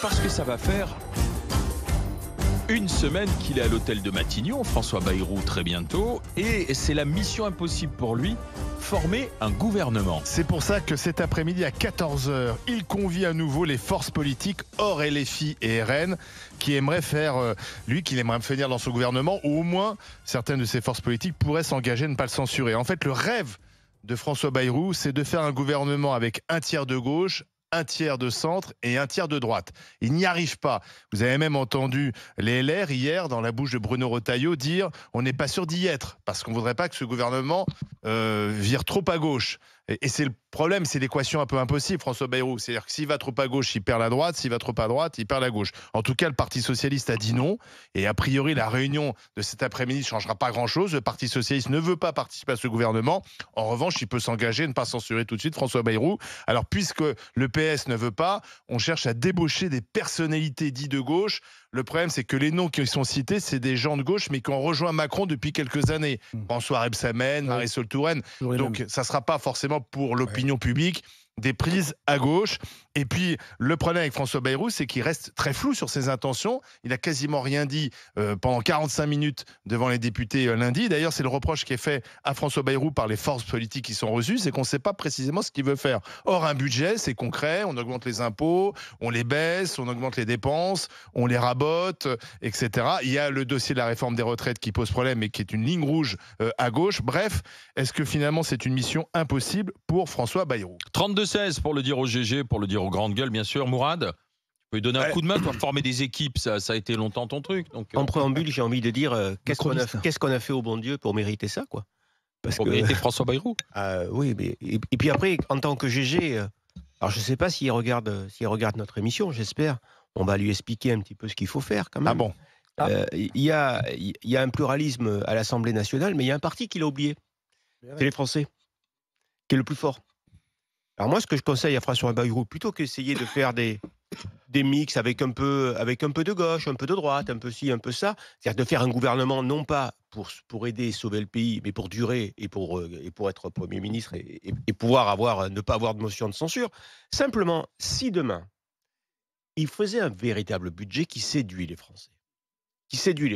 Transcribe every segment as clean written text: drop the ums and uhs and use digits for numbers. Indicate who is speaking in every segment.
Speaker 1: parce que ça va faire une semaine qu'il est à l'hôtel de Matignon, François Bayrou, très bientôt, et c'est la mission impossible pour lui, former un gouvernement.
Speaker 2: C'est pour ça que cet après-midi à 14h, il convie à nouveau les forces politiques hors LFI et RN qui aimeraient qu'il aimerait venir dans son gouvernement, ou au moins certaines de ces forces politiques pourraient s'engager à ne pas le censurer. En fait, le rêve de François Bayrou, c'est de faire un gouvernement avec un tiers de gauche, un tiers de centre et un tiers de droite. Il n'y arrive pas. Vous avez même entendu les LR hier, dans la bouche de Bruno Retailleau, dire on n'est pas sûr d'y être, parce qu'on ne voudrait pas que ce gouvernement vire trop à gauche. Et c'est le problème, c'est l'équation un peu impossible, François Bayrou. C'est-à-dire que s'il va trop à gauche, il perd la droite. S'il va trop à droite, il perd la gauche. En tout cas, le Parti Socialiste a dit non. Et a priori, la réunion de cet après-midi ne changera pas grand-chose. Le Parti Socialiste ne veut pas participer à ce gouvernement. En revanche, il peut s'engager à ne pas censurer tout de suite François Bayrou. Alors, puisque le PS ne veut pas, on cherche à débaucher des personnalités dites de gauche. Le problème, c'est que les noms qui sont cités, c'est des gens de gauche, mais qui ont rejoint Macron depuis quelques années. François Rebsamen, Marisol Touraine. Donc, ça ne sera pas forcément pour l'opinion publique des prises à gauche. Et puis, le problème avec François Bayrou, c'est qu'il reste très flou sur ses intentions. Il n'a quasiment rien dit pendant 45 minutes devant les députés lundi. D'ailleurs, c'est le reproche qui est fait à François Bayrou par les forces politiques qui sont reçues, c'est qu'on ne sait pas précisément ce qu'il veut faire. Or, un budget, c'est concret. On augmente les impôts, on les baisse, on augmente les dépenses, on les rabote, etc. Il y a le dossier de la réforme des retraites qui pose problème et qui est une ligne rouge à gauche. Bref, est-ce que finalement, c'est une mission impossible pour François Bayrou ?
Speaker 1: 32-16 pour le dire au GG, pour le dire aux grandes gueules, bien sûr. Mourad, tu peux lui donner un coup de main pour former des équipes, ça a été longtemps ton truc. Donc,
Speaker 3: en préambule, j'ai envie de dire qu'est-ce qu'on a fait au bon Dieu pour mériter ça, quoi.
Speaker 1: Pour mériter François Bayrou.
Speaker 3: Oui, mais et puis après, en tant que GG, alors je ne sais pas s'il regarde notre émission, j'espère. On va lui expliquer un petit peu ce qu'il faut faire, quand même.
Speaker 2: Ah bon ?
Speaker 3: Il y a un pluralisme à l'Assemblée nationale, mais il y a un parti qu'il a oublié. C'est les Français, qui est le plus fort. Alors moi, ce que je conseille à François Bayrou, plutôt qu'essayer de faire des mix avec un peu de gauche, un peu de droite, un peu ci, un peu ça, c'est-à-dire de faire un gouvernement non pas pour aider et sauver le pays, mais pour durer et pour être Premier ministre et pouvoir ne pas avoir de motion de censure. Simplement, si demain, il faisait un véritable budget qui séduit les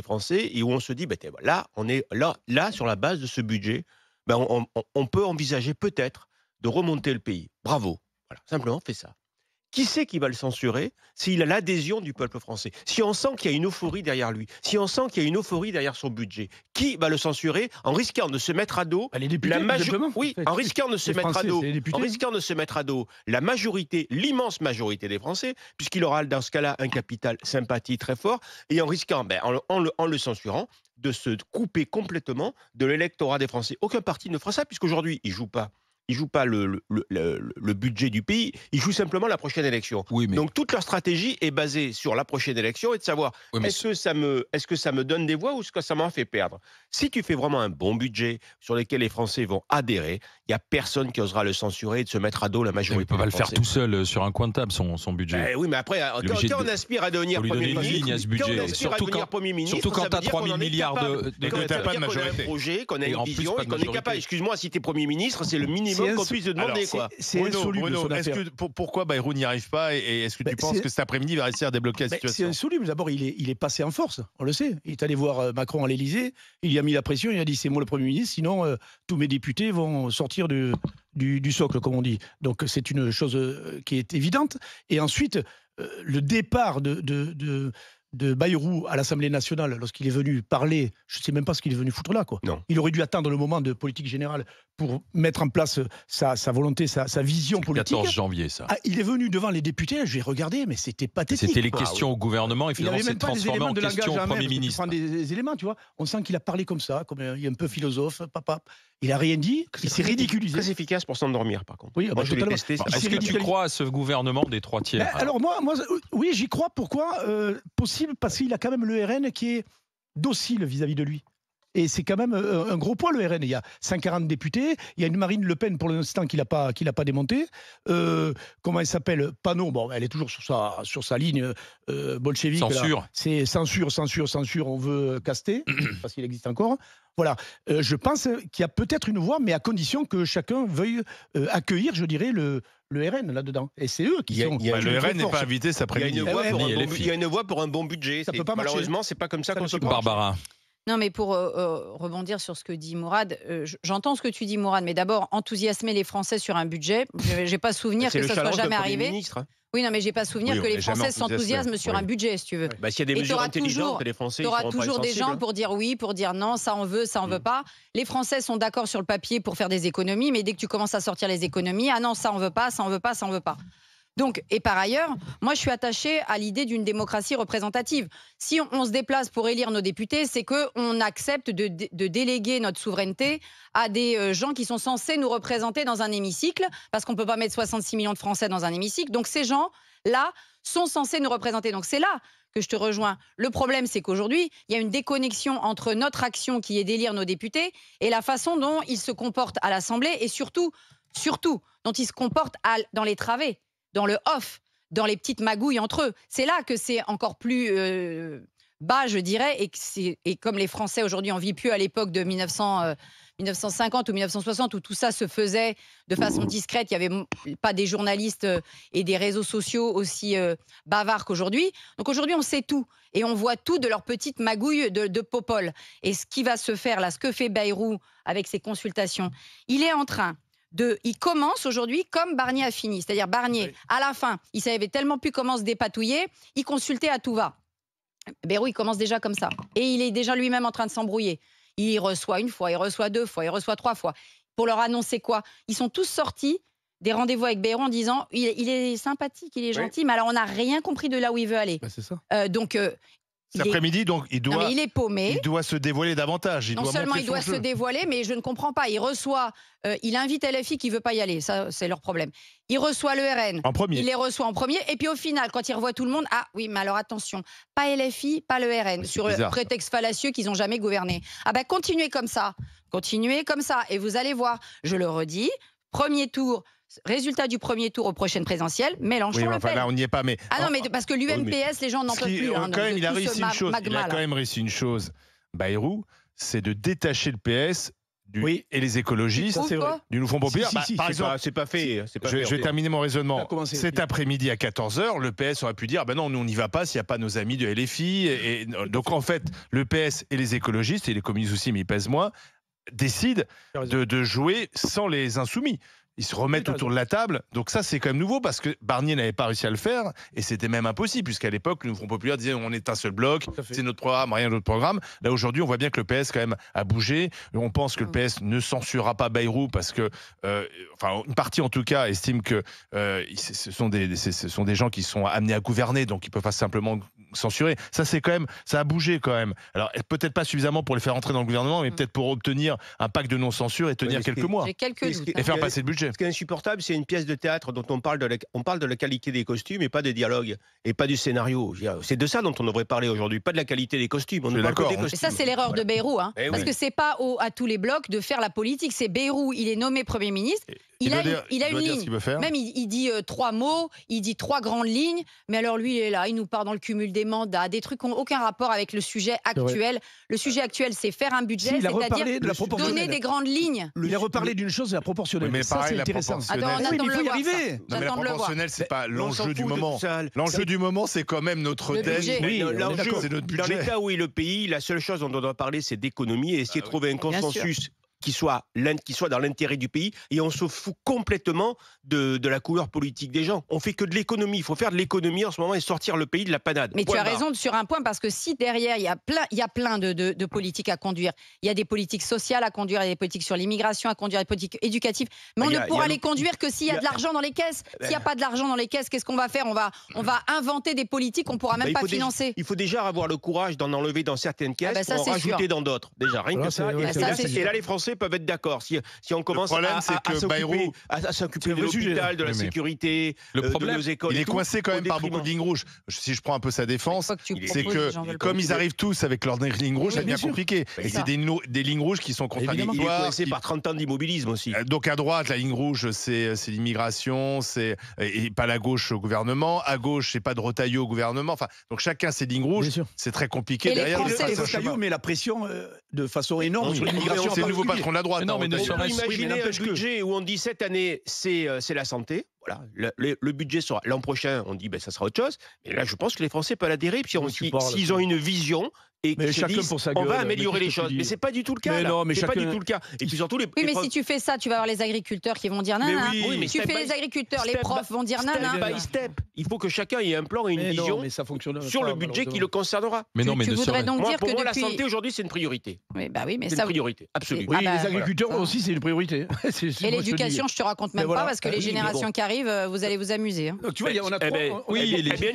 Speaker 3: Français, et où on se dit, là, on est là sur la base de ce budget, on peut envisager peut-être de remonter le pays. Bravo. Voilà, simplement, fait ça. Qui c'est qui va le censurer s'il a l'adhésion du peuple français ? Si on sent qu'il y a une euphorie derrière lui, si on sent qu'il y a une euphorie derrière son budget, qui va le censurer en risquant de se mettre à dos
Speaker 4: les députés,
Speaker 3: en risquant de se mettre à dos la majorité, l'immense majorité des Français, puisqu'il aura dans ce cas-là un capital sympathie très fort, et en risquant, en le censurant, de se couper complètement de l'électorat des Français. Aucun parti ne fera ça, puisqu'aujourd'hui, il joue pas le budget du pays, ils jouent simplement la prochaine élection.
Speaker 1: Oui, mais...
Speaker 3: Donc toute leur stratégie est basée sur la prochaine élection et de savoir est-ce que ça me donne des voix ou est-ce que ça m'en fait perdre. Si tu fais vraiment un bon budget sur lequel les Français vont adhérer, il n'y a personne qui osera le censurer et de se mettre à dos la majorité.
Speaker 1: Il ne peut pas le faire tout seul sur un coin de table, son budget.
Speaker 3: Oui, mais après, quand on aspire à devenir Premier ministre,
Speaker 1: surtout quand tu as 3 000 milliards de...
Speaker 3: Quand tu as pas de majorité. Qu'on a une vision et qu'on est capable. Excuse-moi, si tu es Premier ministre, c'est le minimum qu'on puisse te demander.
Speaker 4: C'est insoluble.
Speaker 2: Bruno, pourquoi Bayrou n'y arrive pas et est-ce que tu penses que cet après-midi il va réussir à débloquer la situation ?
Speaker 4: C'est insoluble. D'abord, il est passé en force, on le sait. Il est allé voir Macron à l'Élysée, il y a mis la pression, il a dit c'est moi le Premier ministre, sinon tous mes députés vont sortir du socle, comme on dit. Donc c'est une chose qui est évidente. Et ensuite, le départ de Bayrou à l'Assemblée nationale, lorsqu'il est venu parler, je ne sais même pas ce qu'il est venu foutre là, quoi.
Speaker 3: Non.
Speaker 4: Il aurait dû attendre le moment de politique générale pour mettre en place sa volonté, sa vision politique.
Speaker 1: 14 janvier, ça.
Speaker 4: Il est venu devant les députés, je vais regarder, mais c'était pathétique.
Speaker 1: C'était les questions au gouvernement, et finalement c'est transformé en questions au Premier ministre.
Speaker 4: Tu prends des éléments, tu vois. On sent qu'il a parlé comme ça, comme il est un peu philosophe, papa. Il n'a rien dit, il s'est ridiculisé.
Speaker 3: Très efficace pour s'endormir, par contre.
Speaker 4: Oui,
Speaker 3: moi, je l'ai
Speaker 4: totalement.
Speaker 3: testé.
Speaker 1: Est-ce que tu crois à ce gouvernement des 3 tiers ?
Speaker 4: Alors moi, oui, j'y crois. Pourquoi ? Possible, parce qu'il a quand même le RN qui est docile vis-à-vis de lui. Et c'est quand même un gros poids, le RN. Il y a 140 députés. Il y a une Marine Le Pen, pour l'instant, qu'il n'a pas démontée. Comment elle s'appelle ? Panot. Bon, elle est toujours sur sa ligne bolchevique.
Speaker 1: Censure.
Speaker 4: Là. C'est censure. On veut caster, parce qu'il existe encore. Voilà. Je pense qu'il y a peut-être une voie, mais à condition que chacun veuille accueillir, je dirais, le RN là-dedans. Et c'est eux qui sont.
Speaker 2: Le RN n'est pas invité cet après-midi.
Speaker 3: Il y a une voie pour un bon budget.
Speaker 4: Ça peut pas marcher.
Speaker 3: Malheureusement, c'est pas comme ça qu'on se prend.
Speaker 1: Barbara.
Speaker 5: Non, mais pour rebondir sur ce que dit Mourad, j'entends ce que tu dis, Mourad, mais d'abord, enthousiasmer les Français sur un budget, j'ai pas souvenir que ça soit jamais arrivé. Oui, non, mais j'ai pas souvenir que les Français s'enthousiasment sur un budget, si tu veux.
Speaker 3: Bah, s'il y a des mesures intelligentes, les Français,
Speaker 5: tu auras toujours des gens pour dire oui, pour dire non, ça on veut pas. Les Français sont d'accord sur le papier pour faire des économies, mais dès que tu commences à sortir les économies, ah non, ça on veut pas, ça on veut pas, ça on veut pas. Donc, et par ailleurs, moi je suis attachée à l'idée d'une démocratie représentative. Si on se déplace pour élire nos députés, c'est qu'on accepte de déléguer notre souveraineté à des gens qui sont censés nous représenter dans un hémicycle, parce qu'on ne peut pas mettre 66 millions de Français dans un hémicycle. Donc ces gens-là sont censés nous représenter. Donc c'est là que je te rejoins. Le problème, c'est qu'aujourd'hui, il y a une déconnexion entre notre action qui est d'élire nos députés et la façon dont ils se comportent à l'Assemblée et surtout, dont ils se comportent dans les travées, dans le off, dans les petites magouilles entre eux. C'est là que c'est encore plus bas, je dirais, et comme les Français aujourd'hui en vivent plus à l'époque de 1950 ou 1960 où tout ça se faisait de façon discrète, il n'y avait pas des journalistes et des réseaux sociaux aussi bavards qu'aujourd'hui. Donc aujourd'hui, on sait tout et on voit tout de leurs petites magouilles de popole. Et ce qui va se faire là, ce que fait Bayrou avec ses consultations, il est en train il commence aujourd'hui comme Barnier a fini. C'est-à-dire Barnier, à la fin, il savait tellement plus comment se dépatouiller, il consultait à tout va. Bayrou, il commence déjà comme ça. Et il est déjà lui-même en train de s'embrouiller. Il reçoit une fois, il reçoit 2 fois, il reçoit 3 fois. Pour leur annoncer quoi? Ils sont tous sortis des rendez-vous avec Bayrou en disant il est sympathique, il est gentil, mais alors on n'a rien compris de là où il veut aller.
Speaker 2: Bah, c'est ça.
Speaker 5: Cet
Speaker 2: après-midi, donc, il est paumé. Il doit se dévoiler davantage.
Speaker 5: Non seulement il doit se dévoiler, mais je ne comprends pas. Il invite LFI qui ne veut pas y aller. Ça, c'est leur problème. Il reçoit le RN.
Speaker 2: En premier.
Speaker 5: Il les reçoit en premier. Et puis au final, quand il revoit tout le monde, ah oui, mais alors attention, pas LFI, pas le RN. Sur le prétexte fallacieux qu'ils n'ont jamais gouverné. Ah ben, continuez comme ça. Et vous allez voir, je le redis, premier tour. Résultat du premier tour aux prochaines présidentielles, Mélenchon Le Pen.
Speaker 2: Là, on n'y est pas. Mais
Speaker 5: non, mais parce que l'UMPS, les gens n'en peuvent plus.
Speaker 2: Il a réussi une chose. Il a quand même réussi une chose. Bayrou, c'est de détacher le PS et les écologistes du Front populaire.
Speaker 3: Par exemple, c'est pas fait.
Speaker 2: Je vais terminer mon raisonnement. Cet après-midi à 14h, le PS aurait pu dire non, nous on n'y va pas s'il n'y a pas nos amis de LFI. Et donc en fait, le PS et les écologistes, et les communistes aussi, mais ils pèsent moins, décident de jouer sans les insoumis. Ils se remettent autour de la table. Donc ça, c'est quand même nouveau parce que Barnier n'avait pas réussi à le faire et c'était même impossible puisqu'à l'époque, le Front populaire disait on est un seul bloc, c'est notre programme, rien d'autre programme. Là, aujourd'hui, on voit bien que le PS quand même a bougé. On pense que le PS ne censurera pas Bayrou parce que, une partie en tout cas estime que ce sont des gens qui sont amenés à gouverner, donc ils peuvent pas simplement censurer. Ça, ça a bougé quand même. Alors peut-être pas suffisamment pour les faire entrer dans le gouvernement, mais peut-être pour obtenir un pacte de non-censure et tenir quelques mois.
Speaker 5: J'ai quelques doutes.
Speaker 2: Et faire passer le budget.
Speaker 3: Ce qui est insupportable, c'est une pièce de théâtre dont on parle de la qualité des costumes et pas des dialogues et pas du scénario. C'est de ça dont on devrait parler aujourd'hui, pas de la qualité des costumes. On ne parle que des costumes.
Speaker 5: Et ça, c'est l'erreur de Bayrou, parce que c'est pas à tous les blocs de faire la politique. C'est Bayrou, il est nommé Premier ministre. Il a une ligne. Même il dit 3 mots, il dit 3 grandes lignes. Mais alors lui, il est là, il nous part dans le cumul des mandats, des trucs qui n'ont aucun rapport avec le sujet actuel. Le sujet actuel, c'est faire un budget, c'est-à-dire donner des grandes lignes.
Speaker 4: Il a reparlé d'une chose, c'est la proportionnelle.
Speaker 2: Mais pareil, c'est intéressant.
Speaker 4: Il faut y arriver.
Speaker 2: Non, mais la proportionnelle, c'est pas l'enjeu du moment. L'enjeu du moment, c'est quand même notre dette.
Speaker 3: C'est notre budget. Dans l'état où est le pays, la seule chose dont on doit parler, c'est d'économie et essayer de trouver un consensus qui soit dans l'intérêt du pays, et on se fout complètement de la couleur politique des gens. On fait que de l'économie. Il faut faire de l'économie en ce moment et sortir le pays de la panade.
Speaker 5: Mais tu as raison sur un point, parce que si derrière, il y a plein de politiques à conduire, il y a des politiques sociales à conduire, il y a des politiques sur l'immigration à conduire, des politiques éducatives, mais on ne pourra les conduire que s'il y a de l'argent dans les caisses. S'il n'y a pas de l'argent dans les caisses, qu'est-ce qu'on va faire? On va inventer des politiques qu'on ne pourra même pas financer.
Speaker 3: Il faut déjà avoir le courage d'en enlever dans certaines caisses pour en rajouter dans d'autres. Déjà, rien que ça. Et là, les Français Français peuvent être d'accord. Si on commence
Speaker 2: problème, c'est que Bayrou,
Speaker 3: à s'occuper de
Speaker 4: vrai sujet,
Speaker 3: l'hôpital, de la
Speaker 2: Oui, mais
Speaker 3: sécurité,
Speaker 1: le
Speaker 3: de
Speaker 1: problème,
Speaker 3: nos écoles,
Speaker 2: il
Speaker 3: et
Speaker 2: est
Speaker 3: tout,
Speaker 2: coincé quand
Speaker 3: au
Speaker 2: même par
Speaker 3: détriment.
Speaker 2: beaucoup de lignes rouges. Si je prends un peu sa défense,
Speaker 5: Quoi que tu
Speaker 2: c'est
Speaker 5: proposes, les gens
Speaker 2: que
Speaker 5: veulent
Speaker 2: comme
Speaker 5: pas.
Speaker 2: ils arrivent tous avec leurs lignes rouges, ça
Speaker 4: Oui, bien
Speaker 2: devient
Speaker 4: sûr.
Speaker 2: compliqué.
Speaker 3: C'est
Speaker 2: Et
Speaker 5: ça.
Speaker 2: c'est des lignes rouges qui sont
Speaker 3: Il est
Speaker 2: contradictoires.
Speaker 3: coincé par 30 ans d'immobilisme aussi.
Speaker 2: Donc à droite, la ligne rouge, c'est l'immigration, et pas la gauche au gouvernement. À gauche, c'est pas de Retailleau au gouvernement. Enfin, donc chacun ses lignes rouges.
Speaker 4: Bien sûr.
Speaker 2: C'est très compliqué.
Speaker 5: Et les
Speaker 2: Derrière,
Speaker 5: Français,
Speaker 2: il
Speaker 4: Et
Speaker 2: faut un chemin.
Speaker 4: Retailleau met la pression de façon énorme
Speaker 3: Oui,
Speaker 4: sur
Speaker 3: mais
Speaker 4: l'immigration.
Speaker 2: C'est le nouveau patron de la droite.
Speaker 1: Mais non, mais ne
Speaker 2: Retailleau.
Speaker 3: On peut
Speaker 1: serait-ce-
Speaker 4: oui, mais
Speaker 3: imaginer un
Speaker 4: n'empêche que-
Speaker 3: budget où on dit cette année c'est la santé. Voilà, le budget sera l'an prochain. On dit ça sera autre chose. Mais là, je pense que les Français peuvent adhérer. Puis s'ils ont une vision et
Speaker 4: Mais
Speaker 3: qu'ils se
Speaker 4: chacun
Speaker 3: disent,
Speaker 4: pour sa
Speaker 3: on
Speaker 4: gueule,
Speaker 3: va
Speaker 4: mais
Speaker 3: améliorer
Speaker 4: qu'est-ce
Speaker 3: les
Speaker 4: que tu
Speaker 3: choses.
Speaker 4: dis
Speaker 3: Mais c'est pas du tout le cas.
Speaker 4: Mais
Speaker 3: là.
Speaker 4: non, mais
Speaker 3: c'est pas
Speaker 4: chacun-
Speaker 3: du tout le cas. Et puis surtout les.
Speaker 5: Oui, mais
Speaker 3: les
Speaker 5: si tu fais ça, tu vas avoir les agriculteurs qui vont dire
Speaker 4: Mais
Speaker 5: nana.
Speaker 4: oui,
Speaker 3: mais
Speaker 5: Tu
Speaker 3: step
Speaker 5: fais
Speaker 3: by-
Speaker 5: les agriculteurs, les
Speaker 3: step
Speaker 5: profs vont dire
Speaker 3: step
Speaker 5: nana.
Speaker 3: by step. Il faut que chacun ait un plan et une
Speaker 4: Mais
Speaker 3: vision
Speaker 4: non, mais ça fonctionne
Speaker 3: sur
Speaker 4: pas,
Speaker 3: le budget qui
Speaker 4: malheureusement.
Speaker 3: le concernera.
Speaker 1: Mais non, mais
Speaker 5: Tu
Speaker 1: ne
Speaker 5: voudrais
Speaker 1: serait-
Speaker 5: donc dire
Speaker 3: Pour
Speaker 5: que
Speaker 3: moi, la
Speaker 5: depuis.
Speaker 3: santé aujourd'hui, c'est une priorité.
Speaker 5: Oui, bah oui, mais
Speaker 3: C'est
Speaker 5: ça.
Speaker 3: une priorité, absolument.
Speaker 4: Oui,
Speaker 5: Ah bah,
Speaker 4: les agriculteurs
Speaker 5: voilà.
Speaker 4: aussi, c'est une priorité.
Speaker 5: Et l'éducation, je te raconte même
Speaker 4: Mais voilà.
Speaker 5: pas parce que
Speaker 4: Ah
Speaker 5: les
Speaker 4: oui, mais
Speaker 5: générations
Speaker 4: bon.
Speaker 5: qui arrivent, vous allez vous amuser. hein.
Speaker 4: Donc, tu vois, on a
Speaker 3: Eh ben,
Speaker 4: trois.
Speaker 1: oui,
Speaker 3: eh
Speaker 1: les-
Speaker 3: bien,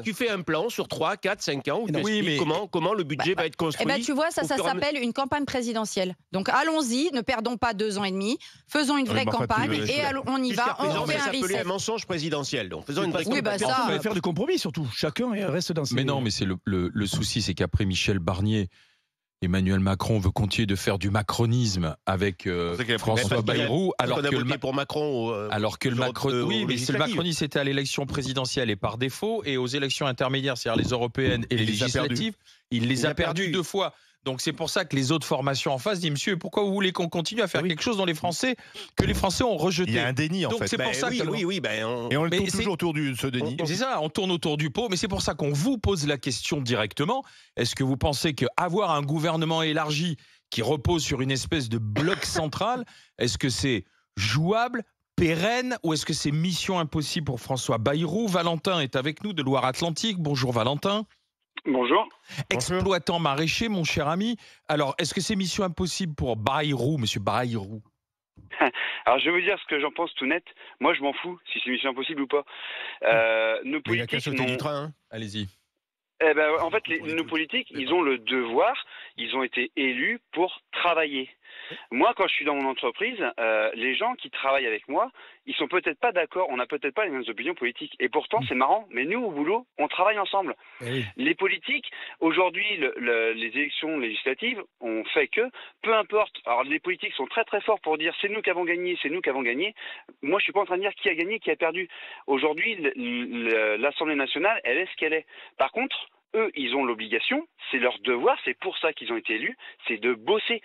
Speaker 3: tu fais un plan sur 3, 4, 5 ans où tu
Speaker 1: Oui,
Speaker 3: expliques
Speaker 1: mais-
Speaker 3: comment le budget va être
Speaker 5: Eh
Speaker 3: construit.
Speaker 5: ben, tu vois, ça
Speaker 3: au fur et à mesure.
Speaker 5: s'appelle une campagne présidentielle. Donc allons-y, ne perdons pas 2 ans et demi, faisons une vraie
Speaker 2: mais enfin,
Speaker 5: campagne
Speaker 2: tu-
Speaker 5: et on y
Speaker 3: Jusqu'à
Speaker 5: va,
Speaker 3: présent,
Speaker 5: on fait
Speaker 3: ça
Speaker 5: un
Speaker 3: s'appelait
Speaker 5: reset.
Speaker 3: un mensonge présidentiel. Donc, faisons une vraie
Speaker 5: Oui, bah,
Speaker 3: campagne.
Speaker 5: ça-
Speaker 4: On va faire des compromis surtout. Chacun reste dans ses.
Speaker 1: Mais non, mais c'est le souci, c'est qu'après Michel Barnier, Emmanuel Macron veut continuer de faire du macronisme avec
Speaker 2: C'est qu'il a pris-
Speaker 1: François
Speaker 3: parce qu'il a-
Speaker 1: Bayrou,
Speaker 3: Parce
Speaker 1: alors
Speaker 3: qu'on a
Speaker 1: que le
Speaker 3: voté pour Macron.
Speaker 1: alors que le
Speaker 3: aux
Speaker 1: Macron, oui, mais c'est le
Speaker 3: législatives.
Speaker 1: macronisme était à l'élection présidentielle et par défaut, et aux élections intermédiaires, c'est-à-dire les européennes et les
Speaker 2: Il les a
Speaker 1: législatives, il les a perdues
Speaker 3: perdues.
Speaker 1: 2 fois. Donc c'est pour ça que les autres formations en face disent, monsieur, pourquoi vous voulez qu'on continue à faire quelque chose dont les Français ont rejeté.
Speaker 2: Il y a un déni en
Speaker 1: Donc
Speaker 2: fait.
Speaker 1: c'est pour ça que
Speaker 3: oui.
Speaker 2: Et on le
Speaker 1: Mais
Speaker 2: tourne
Speaker 1: c'est-
Speaker 2: toujours autour de ce déni.
Speaker 1: c'est ça, on tourne autour du pot, mais c'est pour ça qu'on vous pose la question directement. Est-ce que vous pensez qu'avoir un gouvernement élargi qui repose sur une espèce de bloc central, est-ce que c'est jouable, pérenne, ou est-ce que c'est mission impossible pour François Bayrou? Valentin est avec nous de Loire-Atlantique. Bonjour Valentin.
Speaker 6: Bonjour.
Speaker 1: Exploitant maraîcher, mon cher ami. Alors, est-ce que c'est mission impossible pour Bayrou, monsieur Bayrou?
Speaker 6: Alors je vais vous dire ce que j'en pense tout net. Moi je m'en fous si c'est mission impossible ou pas. Nos
Speaker 3: Mais il a qu'à
Speaker 6: politiques
Speaker 3: sauter du
Speaker 6: n'ont-
Speaker 3: train. hein.
Speaker 1: Allez-y.
Speaker 6: Eh ben, en fait, nos politiques, ils ont le devoir, ils ont été élus pour travailler. Moi, quand je suis dans mon entreprise, les gens qui travaillent avec moi, ils sont peut-être pas d'accord, on n'a peut-être pas les mêmes opinions politiques. Et pourtant, c'est marrant, mais nous, au boulot, on travaille ensemble. Les politiques, aujourd'hui, les élections législatives ont fait que, peu importe, alors les politiques sont très très forts pour dire c'est nous qui avons gagné, c'est nous qui avons gagné. Moi, je suis pas en train de dire qui a gagné, qui a perdu. Aujourd'hui, l'Assemblée nationale, elle est ce qu'elle est. Par contre, eux, ils ont l'obligation, c'est leur devoir, c'est pour ça qu'ils ont été élus, c'est de bosser.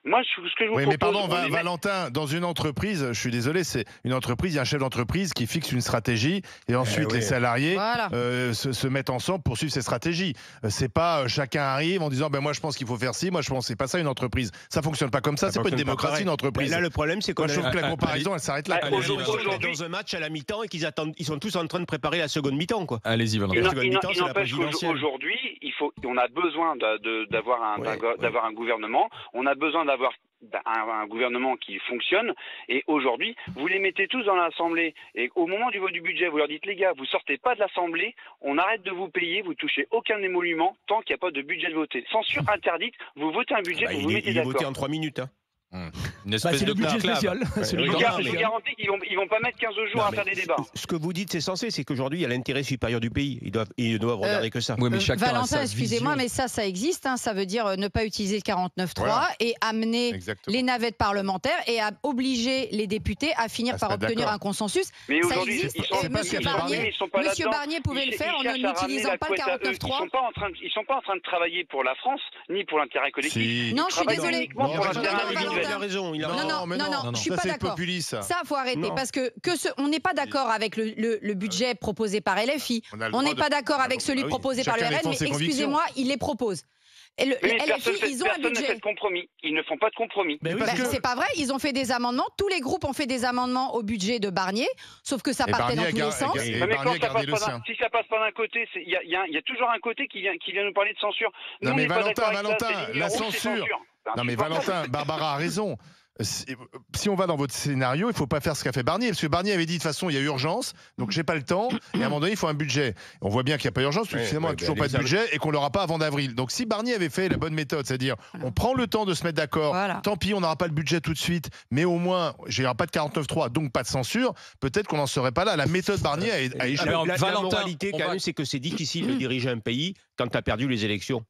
Speaker 6: Moi, ce que je vous
Speaker 2: Oui,
Speaker 6: propose...
Speaker 2: mais pardon,
Speaker 6: on est-
Speaker 2: Valentin, dans une entreprise, je suis désolé, c'est une entreprise, il y a un chef d'entreprise qui fixe une stratégie et ensuite
Speaker 3: oui.
Speaker 2: les salariés
Speaker 5: Voilà.
Speaker 2: se mettent ensemble pour suivre ces stratégies. C'est pas chacun arrive en disant ben moi je pense qu'il faut faire ci, moi je pense c'est pas ça une entreprise. Ça fonctionne pas comme ça, c'est pas une
Speaker 3: fonctionne pas
Speaker 2: démocratie
Speaker 3: pareil.
Speaker 2: une entreprise.
Speaker 3: Là, le problème, c'est qu'on
Speaker 2: Moi je trouve que la
Speaker 1: Allez,
Speaker 2: comparaison elle s'arrête là.
Speaker 6: allez,
Speaker 2: quoi.
Speaker 1: Allez-y,
Speaker 6: aujourd'hui-
Speaker 1: Valentin.
Speaker 3: dans un match à la mi-temps et ils sont tous en train de préparer la seconde mi-temps, quoi.
Speaker 1: Allez-y, Valentin.
Speaker 3: La seconde mi-temps,
Speaker 6: Il
Speaker 3: c'est la
Speaker 6: n'empêche
Speaker 3: présidentielle.
Speaker 6: qu'aujourd'hui, on a besoin d'avoir un gouvernement. On a besoin d'avoir un gouvernement qui fonctionne. Et aujourd'hui, vous les mettez tous dans l'Assemblée. Et au moment du vote du budget, vous leur dites, les gars, vous sortez pas de l'Assemblée, on arrête de vous payer, vous touchez aucun émolument tant qu'il n'y a pas de budget de voter. Censure interdite, vous votez un budget, vous vous mettez
Speaker 3: Il est voté
Speaker 6: d'accord.
Speaker 3: en 3 minutes. hein.
Speaker 1: Une
Speaker 4: Bah,
Speaker 1: espèce
Speaker 4: c'est le
Speaker 1: de
Speaker 4: budget
Speaker 1: conclave.
Speaker 4: spécial. C'est le
Speaker 3: oui,
Speaker 6: Je
Speaker 4: budget
Speaker 3: non,
Speaker 6: vous
Speaker 3: mais-
Speaker 4: spécial.
Speaker 6: garantis qu'ils vont pas mettre 15 jours
Speaker 3: Non,
Speaker 6: à
Speaker 3: mais
Speaker 6: faire des débats.
Speaker 3: Ce que vous dites, c'est censé, c'est qu'aujourd'hui, il y a l'intérêt supérieur du pays. Ils doivent regarder que ça.
Speaker 1: Oui, mais chacun a
Speaker 5: Valentin,
Speaker 1: sa
Speaker 5: excusez-moi,
Speaker 1: vision.
Speaker 5: mais ça existe. hein. Ça veut dire ne pas utiliser le 49.3
Speaker 2: Voilà.
Speaker 5: et amener
Speaker 2: Exactement.
Speaker 5: les navettes parlementaires et à obliger les députés à finir
Speaker 2: À se
Speaker 5: par
Speaker 2: mettre
Speaker 5: obtenir
Speaker 2: d'accord.
Speaker 5: un consensus.
Speaker 6: Mais
Speaker 5: Ça
Speaker 6: aujourd'hui,
Speaker 5: existe.
Speaker 6: ils sont
Speaker 5: Et Monsieur Barnier,
Speaker 6: ils sont pas
Speaker 5: Monsieur
Speaker 6: là-dedans.
Speaker 5: Barnier pouvait le faire en
Speaker 6: cherchent à ramener
Speaker 5: n'utilisant
Speaker 6: la
Speaker 5: pas le
Speaker 6: couette à eux.
Speaker 5: 49.3.
Speaker 6: Ils sont pas en train de travailler pour la France ni pour l'intérêt collectif.
Speaker 2: Si.
Speaker 5: Non, je suis
Speaker 6: Travaillent
Speaker 5: désolée.
Speaker 6: uniquement pour
Speaker 2: Non,
Speaker 6: l'intérêt
Speaker 2: non, non,
Speaker 6: individuel.
Speaker 3: Il a raison. Il a raison.
Speaker 5: Non,
Speaker 2: mais
Speaker 5: non, je suis
Speaker 2: ça,
Speaker 5: pas
Speaker 2: c'est
Speaker 5: d'accord.
Speaker 2: populiste, ça.
Speaker 5: Ça, faut arrêter
Speaker 2: Non.
Speaker 5: parce que on n'est pas d'accord avec le budget proposé par LFI.
Speaker 2: On a le
Speaker 5: On
Speaker 2: droit
Speaker 5: n'est
Speaker 2: de-
Speaker 5: pas d'accord avec
Speaker 2: Ah
Speaker 5: celui
Speaker 2: oui,
Speaker 5: proposé par le
Speaker 2: chacun
Speaker 5: RN,
Speaker 2: défend
Speaker 5: mais
Speaker 2: ses convictions.
Speaker 5: excusez-moi, il les propose. Et le
Speaker 6: Mais
Speaker 5: LFI, ils ont un
Speaker 6: personne ne
Speaker 5: budget.
Speaker 6: fait de compromis. Ils ne font pas de compromis.
Speaker 4: Mais oui,
Speaker 2: parce
Speaker 5: Ben,
Speaker 2: que-
Speaker 5: c'est pas vrai, ils ont fait des amendements. Tous les groupes ont fait des amendements au budget de Barnier, sauf que ça
Speaker 2: Et
Speaker 5: partait
Speaker 2: Barnier
Speaker 5: dans
Speaker 2: a
Speaker 5: tous les
Speaker 2: gar-
Speaker 5: sens.
Speaker 2: et
Speaker 6: Mais
Speaker 2: Barnier
Speaker 6: quand
Speaker 2: a
Speaker 6: ça
Speaker 2: gardé
Speaker 6: passe
Speaker 2: le
Speaker 6: pas
Speaker 2: sien.
Speaker 6: si ça passe pas d'un côté, il y a toujours un côté qui vient nous parler de censure. Nous,
Speaker 2: Non,
Speaker 6: on
Speaker 2: mais
Speaker 6: n'est pas
Speaker 2: Valentin,
Speaker 6: d'accord avec ça,
Speaker 2: Valentin,
Speaker 6: c'est ligne
Speaker 2: la
Speaker 6: rouge, c'est
Speaker 2: censure.
Speaker 6: C'est
Speaker 2: Non mais
Speaker 6: insupportable.
Speaker 2: Valentin, Barbara a raison. si on va dans votre scénario, il ne faut pas faire ce qu'a fait Barnier, parce que Barnier avait dit de toute façon il y a urgence, donc j'ai pas le temps, et à un moment donné il faut un budget. On voit bien qu'il n'y a pas urgence, parce que finalement il n'y a toujours pas de budget et qu'on l'aura pas avant d'avril. Donc si Barnier avait fait la bonne méthode, c'est-à-dire on prend le temps de se mettre d'accord, tant pis on n'aura pas le budget tout de suite, mais au moins il n'y aura pas de 49.3, donc pas de censure, peut-être qu'on n'en serait pas là. La méthode Barnier a échoué.
Speaker 3: La moralité quand même, c'est que c'est difficile de diriger un pays quand tu as perdu les élections.